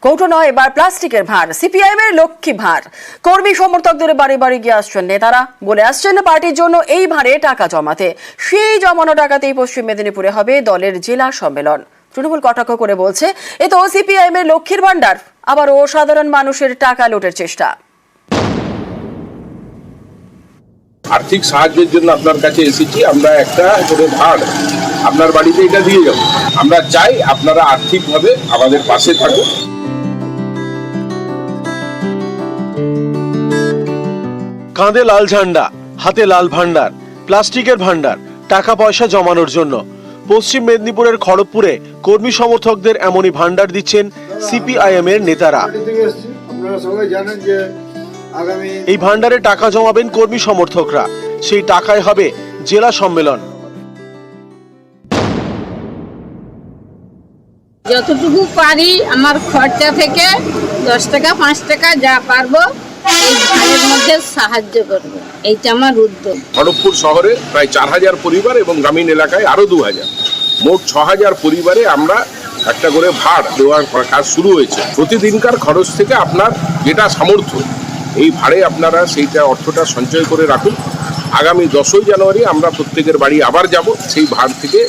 কৌটো নয়, এবার প্লাস্টিকের ভার। সিপিআইএম এর লক্ষ্মী ভার। কর্মী সমর্থকদের বাড়ি বাড়ি গিয়ে আসছেন নেতারা, বলে আসছেন পার্টির জন্য এই ভারে টাকা জমাতে। সেই জমানো টাকাতেই পশ্চিম মেদিনীপুরে হবে দলের জেলা সম্মেলন। তৃণমূল কটাক্ষ করে বলছে, এ তো সিপিআইএম এর লক্ষ্মীর ভান্ডার, আবারও সাধারণ মানুষের টাকা লুটের চেষ্টা। আর্থিক সাহায্যের জন্য আপনার কাছে এসেছি, আমরা একটা করে ভাড় আপনার বাড়িতে এটা দিয়ে যাব। আমরা চাই আপনারা আর্থিকভাবে আমাদের পাশে থাকুন। কাঁধে লাল ঝান্ডা, হাতে লাল ভান্ডার, প্লাস্টিকের ভান্ডার, টাকা পয়সা জমানোর জন্য। পশ্চিম মেদিনীপুরের খড়গপুরে কর্মী সমর্থকদের এমনই ভান্ডার দিচ্ছেন সিপিআইএম এর নেতারা। এই ভান্ডারে টাকা জমাবেন কর্মী সমর্থকরা, সেই টাকায় হবে জেলা সম্মেলন। যতটুকু পারি আমার খরচা থেকে 10 টাকা 5 টাকা যা পারবো এই ভাড়ের মধ্যে সাহায্য করব, এইটা আমার উদ্যোগ। খড়গপুর শহরে প্রায় 4000 পরিবার এবং গ্রামীণ এলাকায় আরো 2000, মোট 6000 পরিবারে আমরা একটা করে ভাড় দেওয়ার কাজ শুরু হয়েছে। প্রতিদিনকার খরচ থেকে আপনার যেটা সামর্থ্য, এই ভাড়ে আপনারা সেইটা অর্থটা সঞ্চয় করে রাখুন। আগামী 10ই জানুয়ারি আমরা প্রত্যেকের বাড়ি আবার যাব, সেই ভাড় থেকে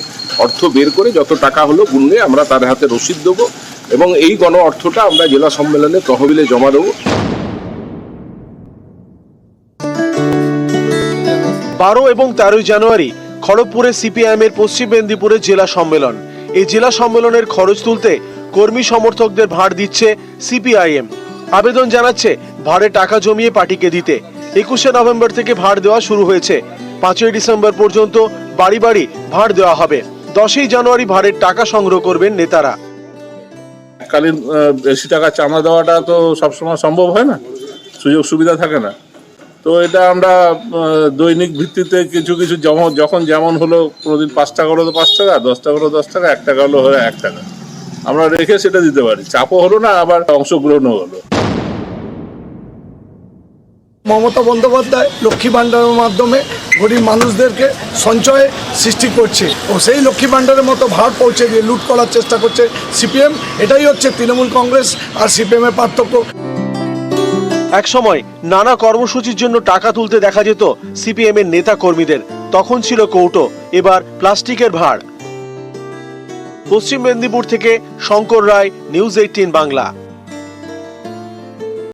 অর্থ বের করে যত টাকা হলো গুনলে আমরা তার হাতে রসিদ দেবো এবং এই গণ অর্থটা আমরা জেলা সম্মেলনে তহবিলে জমা দেবো। 12 এবং 13 জানুয়ারি খড়গপুরে সিপিআইএম এর পশ্চিম মেদিনীপুরে জেলা সম্মেলন। এই জেলা সম্মেলনের খরচ তুলতে কর্মী সমর্থকদের ভাড় দিচ্ছে সিপিআইএম। আবেদন জানাচ্ছে ভাড়ে টাকা জমিয়ে পার্টিকে দিতে। 21শে নভেম্বর থেকে ভাড় দেওয়া শুরু হয়েছে। 5ই ডিসেম্বর পর্যন্ত বাড়ি বাড়ি ভাড় দেওয়া হবে। 10ই জানুয়ারি ভাড়ের টাকা সংগ্রহ করবেন নেতারা। কালীন বেশি টাকা চাঁদা দেওয়াটা তো সবসময় সম্ভব হয় না, সুযোগ সুবিধা থাকে না। তো এটা আমরা দৈনিক ভিত্তিতে কিছু কিছু যখন যেমন হলো, কোনোদিন 5 টাকা হলো তো 5 টাকা, 10 টাকা হলো 10 টাকা, 1 টাকা হলো 1 টাকা আমরা রেখে সেটা দিতে পারি। চাপও হলো না, আবার অংশগ্রহণও হলো। মমতা বন্দ্যোপাধ্যায় লক্ষ্মী ভাণ্ডারের মাধ্যমে গরিব মানুষদেরকে সঞ্চয়ে সৃষ্টি করছে ও সেই লক্ষ্মী ভাণ্ডারের মতো ভাড় পৌঁছে দিয়ে লুট করার চেষ্টা করছে সিপিএম। এটাই হচ্ছে তৃণমূল কংগ্রেস আর সিপিএম এর পার্থক্য। এক সময় নানা কর্মসূচির জন্য টাকা তুলতে দেখা যেত সিপিএম এর নেতা কর্মীদের, তখন ছিল কৌটো, এবার প্লাস্টিকের ভাড়। পশ্চিম মেদিনীপুর থেকে শঙ্কর রায়, নিউজ 18 বাংলা।